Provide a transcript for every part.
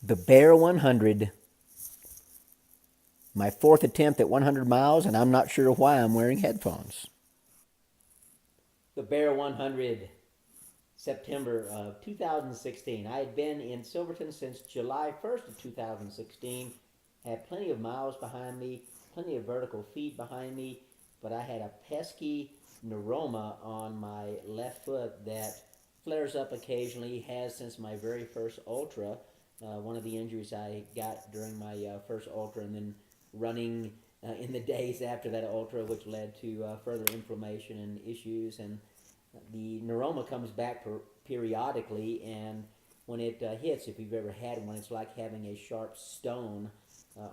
The Bear 100, my fourth attempt at 100 miles, and I'm not sure why I'm wearing headphones. The Bear 100, September of 2016. I had been in Silverton since July 1st of 2016. Had plenty of miles behind me, plenty of vertical feet behind me, but I had a pesky neuroma on my left foot that flares up occasionally, has since my very first ultra. One of the injuries I got during my first ultra, and then running in the days after that ultra, which led to further inflammation and issues. And the neuroma comes back periodically, and when it hits, if you've ever had one, it's like having a sharp stone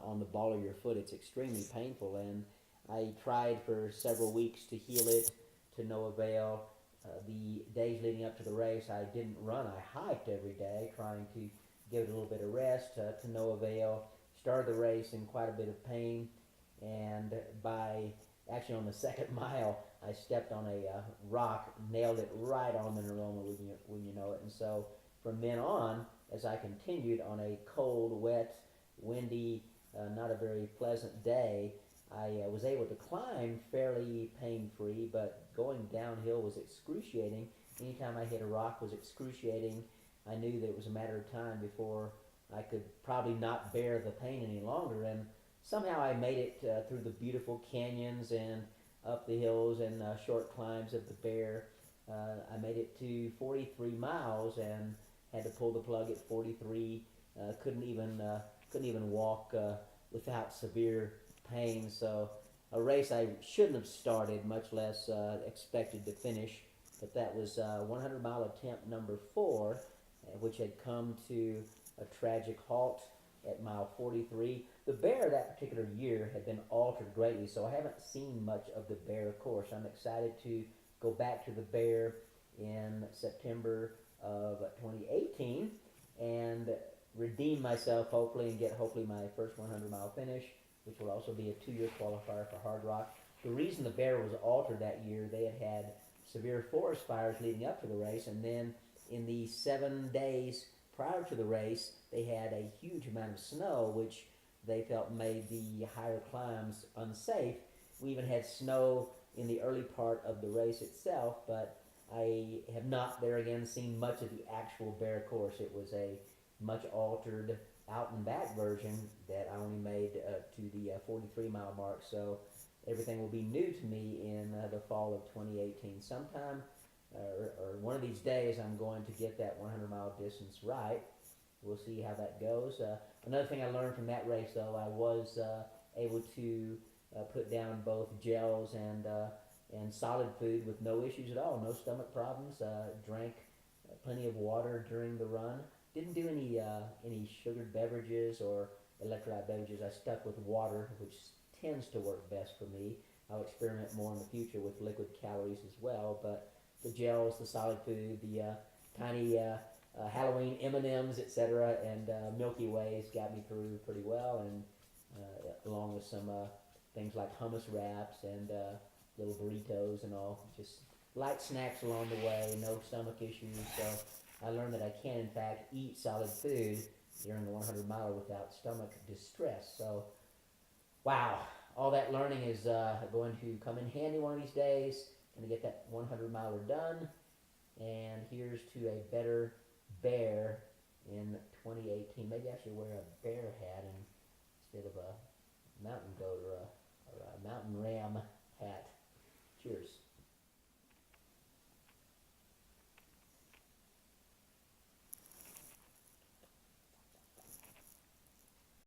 on the ball of your foot. It's extremely painful, and I tried for several weeks to heal it, to no avail. The days leading up to the race, I didn't run. I hiked every day, trying to give it a little bit of rest, to no avail. Started the race in quite a bit of pain, and by actually on the second mile, I stepped on a rock, nailed it right on the neuroma, when you know it. And so from then on, as I continued on a cold, wet, windy, not a very pleasant day, I was able to climb fairly pain-free, but going downhill was excruciating. Anytime I hit a rock was excruciating. I knew that it was a matter of time before I could probably not bear the pain any longer. And somehow I made it through the beautiful canyons and up the hills and short climbs of the Bear. I made it to 43 miles and had to pull the plug at 43. Couldn't even walk without severe pain. So a race I shouldn't have started, much less expected to finish. But that was 100 mile attempt number 4, which had come to a tragic halt at mile 43. The Bear that particular year had been altered greatly, so I haven't seen much of the Bear course. I'm excited to go back to the Bear in September of 2018 and redeem myself hopefully and get hopefully my first 100-mile finish, which will also be a 2-year qualifier for Hard Rock. The reason the Bear was altered that year, they had severe forest fires leading up to the race, and then in the 7 days prior to the race, they had a huge amount of snow, which they felt made the higher climbs unsafe. We even had snow in the early part of the race itself, but I have not there again seen much of the actual Bear course. It was a much altered out and back version that I only made to the 43 mile mark. So everything will be new to me in the fall of 2018. Sometime or one of these days, I'm going to get that 100 mile distance right. We'll see how that goes. Another thing I learned from that race, though, I was able to put down both gels and solid food with no issues at all, no stomach problems. Drank plenty of water during the run. Didn't do any sugared beverages or electrolyte beverages. I stuck with water, which tends to work best for me. I'll experiment more in the future with liquid calories as well, but the gels, the solid food, the tiny Halloween M&Ms, etc., and Milky Ways got me through pretty well, and along with some things like hummus wraps and little burritos and all, just light snacks along the way, no stomach issues. So I learned that I can, in fact, eat solid food during the 100 miler without stomach distress. So, wow, all that learning is going to come in handy one of these days. Going to get that 100 miler done. And here's to a better Bear in 2018. Maybe I should wear a bear hat instead of a mountain goat or a mountain ram.